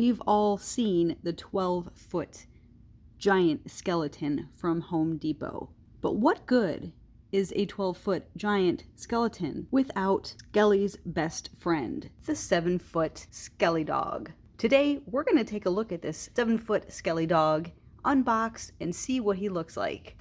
we've all seen the 12-foot giant skeleton from Home Depot. But what good is a 12-foot giant skeleton without Skelly's best friend, the 7-foot Skelly Dog? Today, we're going to take a look at this 7-foot Skelly Dog, unbox, and see what he looks like.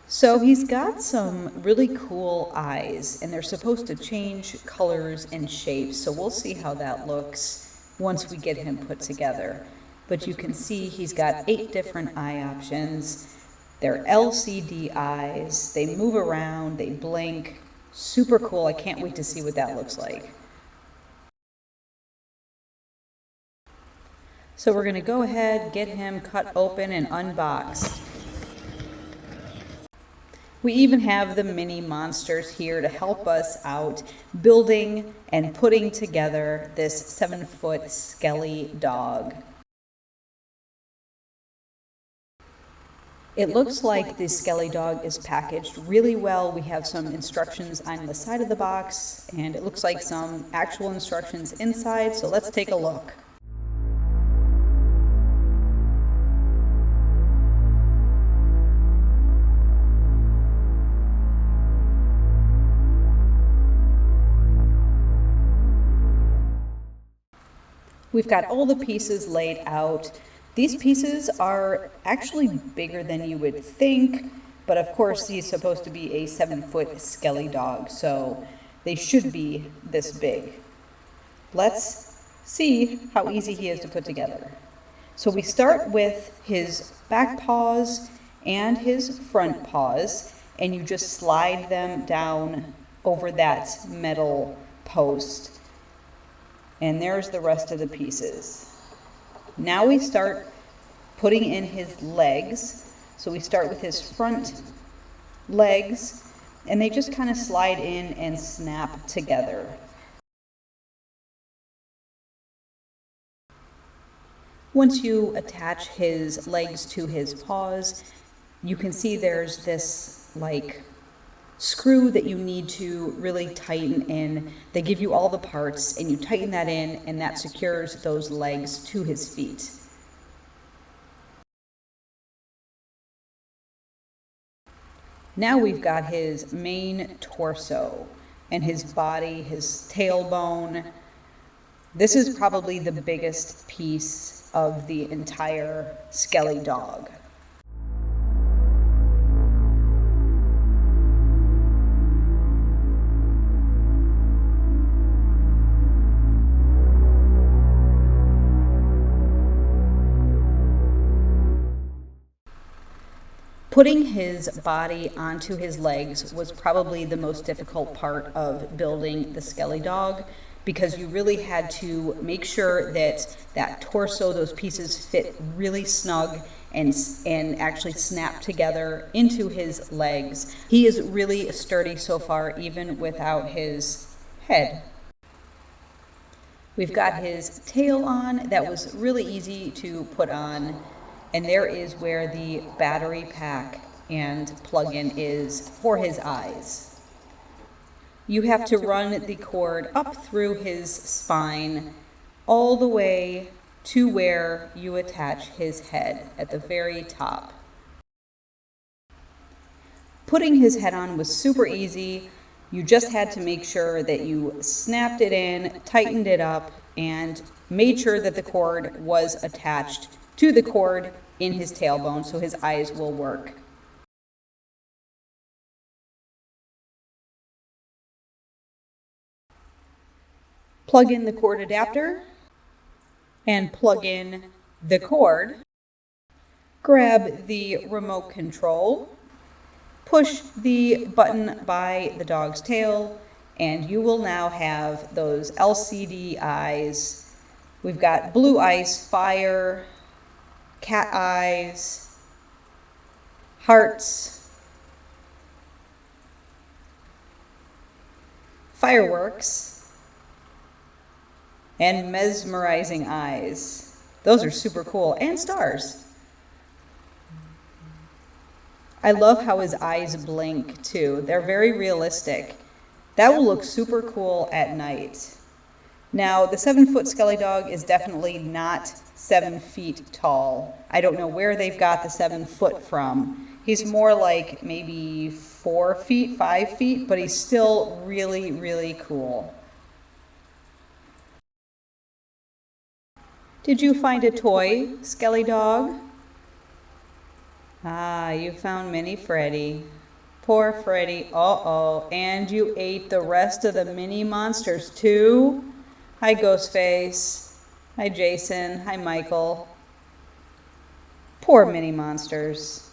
So he's got some really cool eyes, and they're supposed to change colors and shapes, so we'll see how that looks once we get him put together. But you can see he's got 8 different eye options. They're LCD eyes, they move around, they blink. Super cool, I can't wait to see what that looks like. So we're gonna go ahead, get him cut open and unboxed. We even have the mini monsters here to help us out building and putting together this 7-foot Skelly Dog. It looks like the Skelly Dog is packaged really well. We have some instructions on the side of the box, and it looks like some actual instructions inside, so let's take a look. We've got all the pieces laid out. These pieces are actually bigger than you would think, but of course he's supposed to be a 7-foot Skelly Dog, so they should be this big. Let's see how easy he is to put together. So we start with his back paws and his front paws, and you just slide them down over that metal post. And there's the rest of the pieces. Now we start putting in his legs. So we start with his front legs, and they just kind of slide in and snap together. Once you attach his legs to his paws, you can see there's this like screw that you need to really tighten in. They give you all the parts and you tighten that in, and that secures those legs to his feet. Now we've got his main torso and his body, his tailbone. This is probably the biggest piece of the entire Skelly Dog. Putting his body onto his legs was probably the most difficult part of building the Skelly Dog, because you really had to make sure that that torso, those pieces fit really snug and actually snap together into his legs. He is really sturdy so far, even without his head. We've got his tail on. That was really easy to put on. And there is where the battery pack and plug-in is for his eyes. You have to run the cord up through his spine all the way to where you attach his head at the very top. Putting his head on was super easy. You just had to make sure that you snapped it in, tightened it up, and made sure that the cord was attached to the cord in his tailbone so his eyes will work. Plug in the cord adapter and plug in the cord. Grab the remote control, push the button by the dog's tail, and you will now have those LCD eyes. We've got blue ice, fire, cat eyes, hearts, fireworks, and mesmerizing eyes. Those are super cool, and stars. I love how his eyes blink too. They're very realistic. That will look super cool at night. Now, the 7-foot Skelly Dog is definitely not 7 feet tall. I don't know where they've got the 7 foot from. He's more like maybe 4 feet, 5 feet, but he's still really, really cool. Did you find a toy, Skelly Dog? Ah, you found Mini Freddy. Poor Freddy. Uh-oh. And you ate the rest of the mini monsters too? Hi, Ghostface. Hi, Jason. Hi, Michael. Poor mini monsters.